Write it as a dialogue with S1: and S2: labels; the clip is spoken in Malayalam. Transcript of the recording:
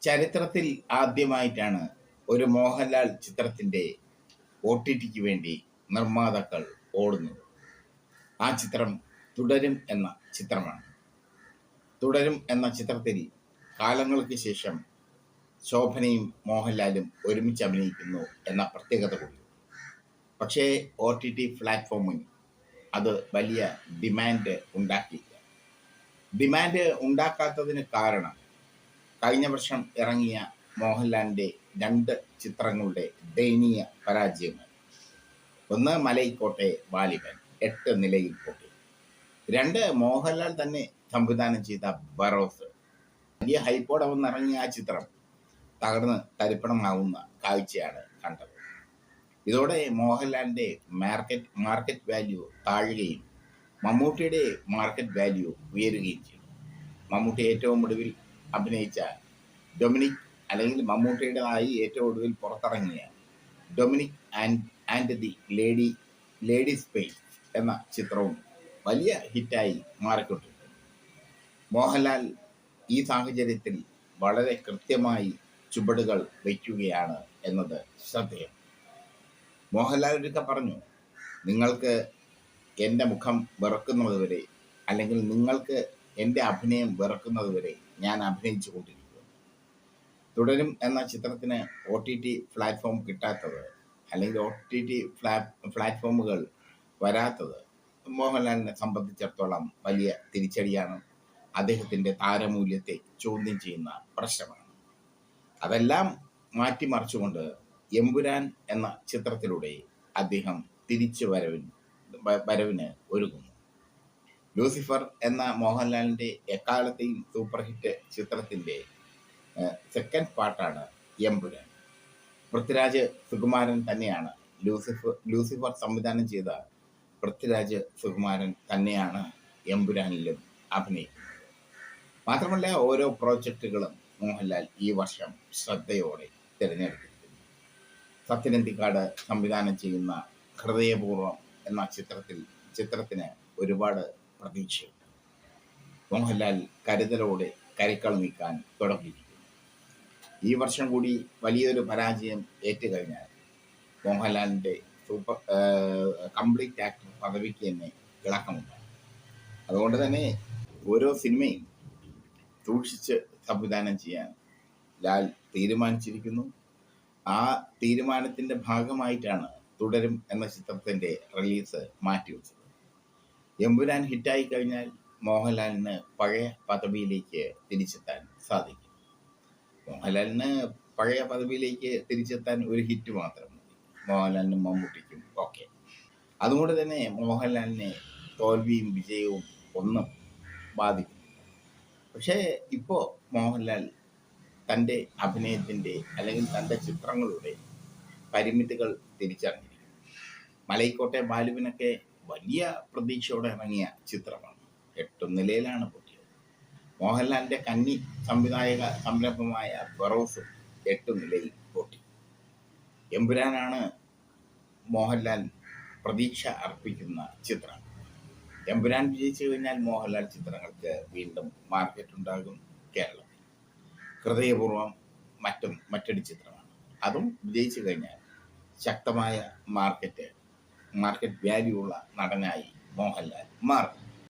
S1: ചരിത്രത്തിൽ ആദ്യമായിട്ടാണ് ഒരു മോഹൻലാൽ ചിത്രത്തിന്റെ OTTക്ക് വേണ്ടി നിർമ്മാതാക്കൾ ഓടുന്നത്. ആ ചിത്രം തുടരും എന്ന ചിത്രമാണ്. തുടരും എന്ന ചിത്രത്തിൽ കാലങ്ങൾക്ക് ശേഷം ശോഭനയും മോഹൻലാലും ഒരുമിച്ച് അഭിനയിക്കുന്നു എന്ന പ്രത്യേകത കൂടി. പക്ഷേ OTT പ്ലാറ്റ്ഫോമിൽ അത് വലിയ ഡിമാൻഡ് ഉണ്ടാക്കിയില്ല. ഡിമാൻഡ് ഉണ്ടാക്കാത്തതിന് കാരണം കഴിഞ്ഞ വർഷം ഇറങ്ങിയ മോഹൻലാലിന്റെ 2 ചിത്രങ്ങളുടെ ദയനീയ പരാജയങ്ങൾ. ഒന്ന് മലൈക്കോട്ടെ വാലിബൻ 8 നിലയിൽ പൊട്ടി. 2 മോഹൻലാൽ തന്നെ സംവിധാനം ചെയ്ത ബറോസ്. വലിയ ഹൈപ്പോടെ വന്നിറങ്ങിയ ആ ചിത്രം തകർന്ന് തരിപ്പണമാവുന്ന കാഴ്ചയാണ് കണ്ടത്. ഇതോടെ മോഹൻലാലിന്റെ മാർക്കറ്റ് വാല്യൂ താഴുകയും മമ്മൂട്ടിയുടെ മാർക്കറ്റ് വാല്യൂ ഉയരുകയും ചെയ്തു. മമ്മൂട്ടി ഏറ്റവും ഒടുവിൽ അഭിനയിച്ച ഡൊമിനിക്, അല്ലെങ്കിൽ മമ്മൂട്ടിയുടേതായി ഏറ്റവും ഒടുവിൽ പുറത്തിറങ്ങിയ Dominic and the lady space എന്ന ചിത്രവും വലിയ ഹിറ്റായി മാറിക്കൊണ്ടിരിക്കുന്നു. മോഹൻലാൽ ഈ സാഹചര്യത്തിൽ വളരെ കൃത്യമായി ചുവടുകൾ വയ്ക്കുകയാണ് എന്നത് ശ്രദ്ധേയം. മോഹൻലാൽ ഒരിക്കൽ പറഞ്ഞു, നിങ്ങൾക്ക് എൻ്റെ മുഖം വെറുക്കുന്നതുവരെ, അല്ലെങ്കിൽ നിങ്ങൾക്ക് എൻ്റെ അഭിനയം വെറുക്കുന്നതുവരെ ഞാൻ അഭിനയിച്ചു കൊണ്ടിരിക്കുന്നു. തുടരും എന്ന ചിത്രത്തിന് OTT പ്ലാറ്റ്ഫോം കിട്ടാത്തത്, അല്ലെങ്കിൽ OTT പ്ലാറ്റ്ഫോമുകൾ വരാത്തത് മോഹൻലാലിനെ സംബന്ധിച്ചിടത്തോളം വലിയ തിരിച്ചടിയാണ്. അദ്ദേഹത്തിൻ്റെ താരമൂല്യത്തെ ചോദ്യം ചെയ്യുന്ന പ്രശ്നമാണ്. അതെല്ലാം മാറ്റിമറിച്ചുകൊണ്ട് എമ്പുരാൻ എന്ന ചിത്രത്തിലൂടെ അദ്ദേഹം തിരിച്ചു വരവിന് ഒരുങ്ങുന്നു. ലൂസിഫർ എന്ന മോഹൻലാലിന്റെ എക്കാലത്തെയും സൂപ്പർ ഹിറ്റ് ചിത്രത്തിന്റെ സെക്കൻഡ് പാർട്ടാണ് എമ്പുരാൻ. പൃഥ്വിരാജ് സുകുമാരൻ തന്നെയാണ് ലൂസിഫർ സംവിധാനം ചെയ്ത പൃഥ്വിരാജ് സുകുമാരൻ തന്നെയാണ് എമ്പുരാനിലും അഭിനയിക്കുന്നത്. മാത്രമല്ല, ഓരോ പ്രോജക്റ്റുകളും മോഹൻലാൽ ഈ വർഷം ശ്രദ്ധയോടെ തിരഞ്ഞെടുത്തിരിക്കുന്നു. സത്യനന്ദിക്കാട് സംവിധാനം ചെയ്യുന്ന ഹൃദയപൂർവ്വം എന്ന ചിത്രത്തിന് ഒരുപാട് പ്രതീക്ഷയുണ്ട്. മോഹൻലാൽ കരുതലോടെ കൈക്കൾ നീക്കാൻ തുടങ്ങിയിരിക്കുന്നു. ഈ വർഷം കൂടി വലിയൊരു പരാജയം ഏറ്റുകഴിഞ്ഞാൽ മോഹൻലാലിന്റെ കംപ്ലീറ്റ് ആക്ടർ പദവിക്ക് തന്നെ ഇളക്കമുണ്ടാകും. അതുകൊണ്ട് തന്നെ ഓരോ സിനിമയും സൂക്ഷിച്ച് സംവിധാനം ചെയ്യാൻ ലാൽ തീരുമാനിച്ചിരിക്കുന്നു. ആ തീരുമാനത്തിന്റെ ഭാഗമായിട്ടാണ് തുടരും എന്ന ചിത്രത്തിന്റെ റിലീസ് മാറ്റിവെച്ചത്. എമ്പുരാൻ ഹിറ്റായി കഴിഞ്ഞാൽ മോഹൻലാലിന് പഴയ പദവിയിലേക്ക് തിരിച്ചെത്താൻ സാധിക്കും. മോഹൻലാലിന് പഴയ പദവിയിലേക്ക് തിരിച്ചെത്താൻ ഒരു ഹിറ്റ് മാത്രം മതി, മോഹൻലാലിനും മമ്മൂട്ടിക്കും ഒക്കെ. അതുകൊണ്ട് തന്നെ മോഹൻലാലിനെ തോൽവിയും വിജയവും ഒന്നും ബാധിക്കും. പക്ഷേ ഇപ്പോൾ മോഹൻലാൽ തൻ്റെ അഭിനയത്തിൻ്റെ, അല്ലെങ്കിൽ തൻ്റെ ചിത്രങ്ങളുടെ പരിമിതികൾ തിരിച്ചറിഞ്ഞിരിക്കുന്നു. മലൈക്കോട്ടെ ബാലുവിനൊക്കെ വലിയ പ്രതീക്ഷയോടെ ഇറങ്ങിയ ചിത്രമാണ്. 8 നിലയിലാണ് പൊട്ടിയത്. മോഹൻലാലിന്റെ കന്നി സംവിധായക സംരംഭമായ ബറോസും 8 നിലയിൽ പൊട്ടി. എമ്പുരാനാണ് മോഹൻലാൽ പ്രതീക്ഷ അർപ്പിക്കുന്ന ചിത്രം. എമ്പുരാൻ വിജയിച്ചു കഴിഞ്ഞാൽ മോഹൻലാൽ ചിത്രങ്ങൾക്ക് വീണ്ടും മാർക്കറ്റ് ഉണ്ടാകും കേരളത്തിൽ. ഹൃദയപൂർവ്വം മറ്റൊരു ചിത്രമാണ്. അതും വിജയിച്ചു കഴിഞ്ഞാൽ ശക്തമായ മാർക്കറ്റ് വാല്യൂ ഉള്ള നടനായി മോഹൻലാൽ മാറും.